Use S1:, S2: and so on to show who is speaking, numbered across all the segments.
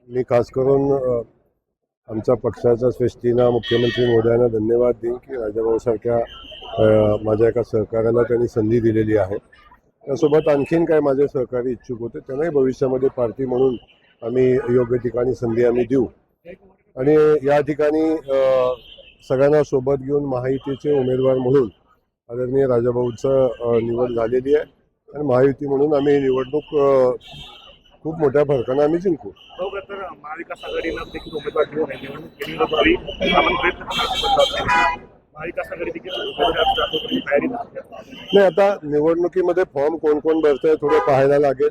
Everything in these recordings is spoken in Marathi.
S1: मी खास करून आमच्या पक्षाच्या श्रेष्ठींना मुख्यमंत्री महोदयांना धन्यवाद देईन की राजाभाऊसारख्या माझ्या एका सहकार्याला त्यांनी संधी दिलेली आहे। त्यासोबत आणखीन काय माझे सहकारी इच्छुक होते त्यांनाही भविष्यामध्ये पार्टी म्हणून आम्ही योग्य ठिकाणी संधी आम्ही देऊ आणि या ठिकाणी सगळ्यांना सोबत घेऊन महायुतीचे उमेदवार म्हणून आदरणीय राजाभाऊंचं निवड झालेली आहे आणि महायुती म्हणून आम्ही निवडणूक खूप मोठ्या फरकाने आम्ही जिंकू।
S2: महाविकास आघाडीनं देखील उमेदवार घेऊन महाविकास आघाडी देखील तयारी
S1: नाही, आता निवडणुकीमध्ये फॉर्म कोण कोण भरतंय थोडं पाहायला लागेल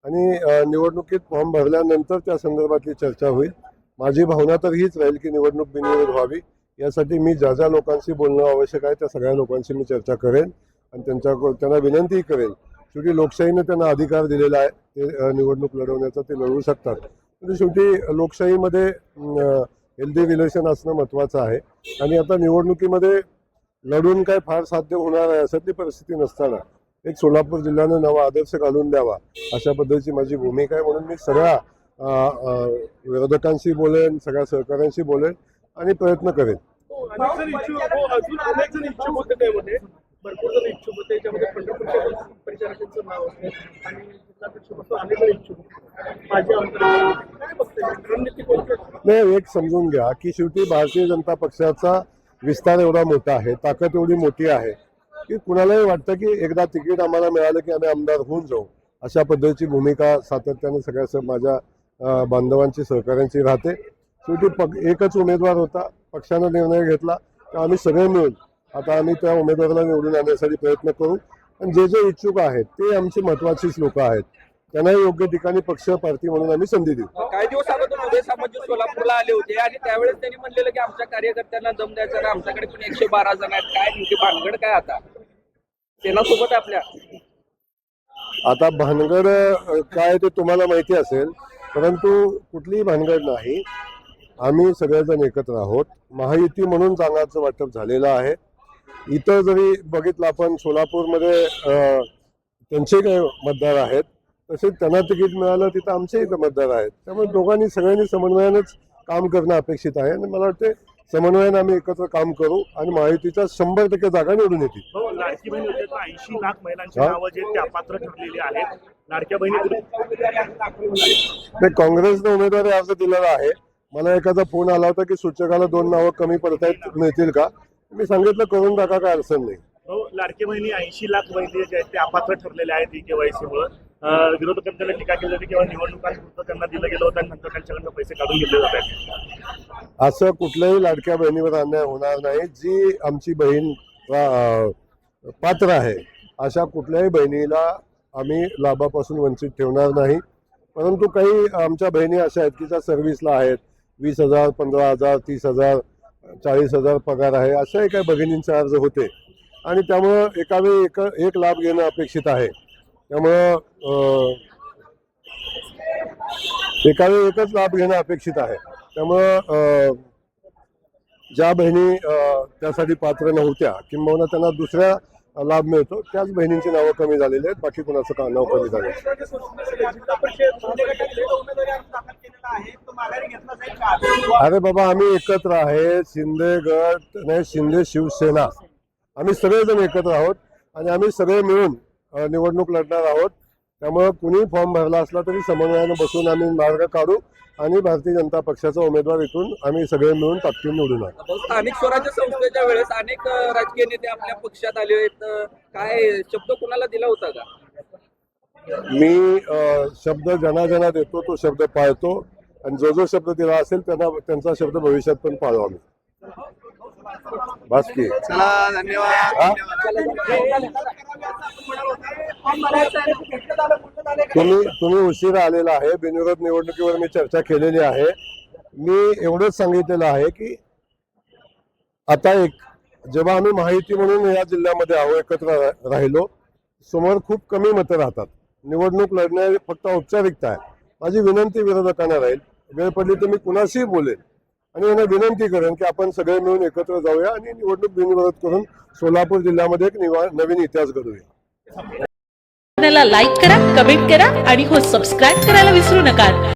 S1: आणि निवडणुकीत फॉर्म भरल्यानंतर त्या संदर्भातली चर्चा होईल। माझी भावना तर हीच राहील की निवडणूक बिनविरोध व्हावी, यासाठी मी ज्या ज्या लोकांशी बोलणं आवश्यक आहे त्या सगळ्या लोकांशी मी चर्चा करेन आणि त्यांना विनंती करेन। शेवटी लोकशाहीने त्यांना अधिकार दिलेला आहे, ते निवडणूक लढवण्याचा ते लढवू शकतात। म्हणजे शेवटी लोकशाहीमध्ये हेल्दी रिलेशन असणं महत्त्वाचं आहे आणि आता निवडणुकीमध्ये लढून काय फार साध्य होणार आहे अशातली परिस्थिती नसताना एक सोलापूर जिल्ह्यानं नवा आदर्श घालून द्यावा अशा पद्धतीची माझी भूमिका आहे। म्हणून मी सगळ्या विरोधकांशी बोलेन, सगळ्या सहकाऱ्यांशी बोलेन आणि प्रयत्न करेन। नाही, एक समजून घ्या की शेवटी भारतीय जनता पक्षाचा विस्तार एवढा मोठा आहे, ताकद एवढी मोठी आहे की कुणालाही वाटतं की एकदा तिकीट आम्हाला मिळालं की आम्ही आमदार होऊन जाऊ अशा पद्धतीची भूमिका सातत्याने सगळ्या माझ्या बांधवांची सहकाऱ्यांची राहते। शेवटी एकच उमेदवार होता, पक्षानं निर्णय घेतला तर आम्ही सगळे मिळून आता आम्ही त्या उमेदवाराला निवडून आणण्यासाठी प्रयत्न करू आणि जे जे इच्छुक आहेत ते आमची महत्त्वाचीच लोक आहेत, त्यांना योग्य ठिकाणी पक्ष पार्टी म्हणून आम्ही संधी देऊ।
S3: काही दिवस अगोदर उदय सामंत सोलापूरला आले होते आणि त्यावेळेस त्यांनी म्हणलेलं की आमच्या कार्यकर्त्यांना दम द्यायचा ना, आमच्याकडे पण 112 जण आहेत, काय नेमकी भानगड काय आता सेनासोबत आपल्या?
S1: आता भानगड काय ते तुम्हाला माहिती असेल, परंतु कुठलीही भानगड नाही। आम्ही सगळेजण एकत्र आहोत, महायुती म्हणून जागांचं वाटप झालेलं आहे। इतर जरी बघितलं आपण सोलापूरमध्ये त्यांचे काही मतदार आहेत तसेच त्यांना तिकीट मिळालं तिथं आमचे इथं मतदार आहेत, त्यामुळे दोघांनी सगळ्यांनी समन्वयानेच काम करणं अपेक्षित आहे आणि मला वाटते समन्वयाने आम्ही एकत्र काम करू आणि महायुतीच्या 100% जागा निवडून येतील।
S2: लाडकी बहीण योजनेत 80 लाख महिलांची नावं जे त्या पात्र ठरलेली आहेत, लाडक्या बहिणी
S1: काँग्रेसने उमेदवारी अर्ज दिलेला आहे। मला एखादा फोन आला होता की सूचकाला 2 नावं कमी पडतायत मिळतील का, मी सांगितलं करून टाका, काय अडचण नाही।
S2: लाडकी बहिणी 80 लाख महिला जे आहेत ते अपात्र ठरलेले आहेत केवायसी मुळे। विरोधकांनी टीका केली होती किंवा निवडणुकांपुरतं त्यांना दिलं गेलं होतं आणि नंतर त्यांच्याकडनं पैसे काढून घेतले जात आहेत।
S1: असं कुठल्याही लाडक्या बहिणीवर अन्याय होणार नाही। जी आमची बहीण पात्र आहे अशा कुठल्याही बहिणीला आम्ही लाभापासून वंचित ठेवणार नाही, परंतु काही आमच्या बहिणी अशा आहेत की ज्या सर्व्हिसला आहेत, 20,000, 15,000, 30,000, 40,000 पगार आहे, अशाही काही भगिनींचे अर्ज होते आणि त्यामुळं एकावेळी एक लाभ घेणं अपेक्षित आहे। त्यामुळं एकावेळी एकच लाभ घेणं अपेक्षित आहे। त्यामुळं ज्या बहिणी त्यासाठी पात्र नव्हत्या किंबहुना त्यांना दुसऱ्या लाभ मिळतो त्याच बहिणींची नावं कमी झालेली आहेत, बाकी कुणाचं नाव कमी झालं। अरे बाबा, आम्ही एकत्र आहे, शिंदे गट नाही, शिंदे शिवसेना, आम्ही सगळेजण एकत्र आहोत आणि आम्ही सगळे मिळून निवडणूक लढणार आहोत। त्यामुळे कुणी फॉर्म भरला असला तरी समन्वयाने बसून आम्ही मार्ग काढू आणि भारतीय जनता पक्षाचा उमेदवार इथून आम्ही सगळे मिळून ताकदीने निवडून आणू।
S3: स्थानिक स्वराज्य संस्थेच्या वेळेस अनेक राजकीय नेते आपल्या पक्षात आले आहेत, काय शब्द कुणाला दिला होता का?
S1: मी शब्द ज्यांना देतो तो शब्द पाळतो आणि जो शब्द दिला असेल त्यांचा शब्द भविष्यात पण पाळू आम्ही। बस की,
S3: चला, धन्यवाद।
S1: तुम्ही उशिरा आलेला आहे। बिनविरोध निवडणुकीवर मी चर्चा केलेली आहे। मी एवढंच सांगितलेलं आहे की आता जेव्हा आम्ही महायुती म्हणून या जिल्ह्यामध्ये आहोत, एकत्र राहिलो, समोर खूप कमी मतं राहतात, निवडणूक लढणे फक्त औपचारिकता आहे। माझी विनंती विरोधकांना राहील, वेळ पडली तर मी कुणाशीही बोलेन आणि यांना विनंती करेन की आपण सगळे मिळून एकत्र जाऊया आणि निवडणूक बिनविरोध करून सोलापूर जिल्ह्यामध्ये एक नवीन इतिहास घडवूया।
S4: लाईक करा, कमेंट करा आणि सबस्क्राईब करायला विसरू नका।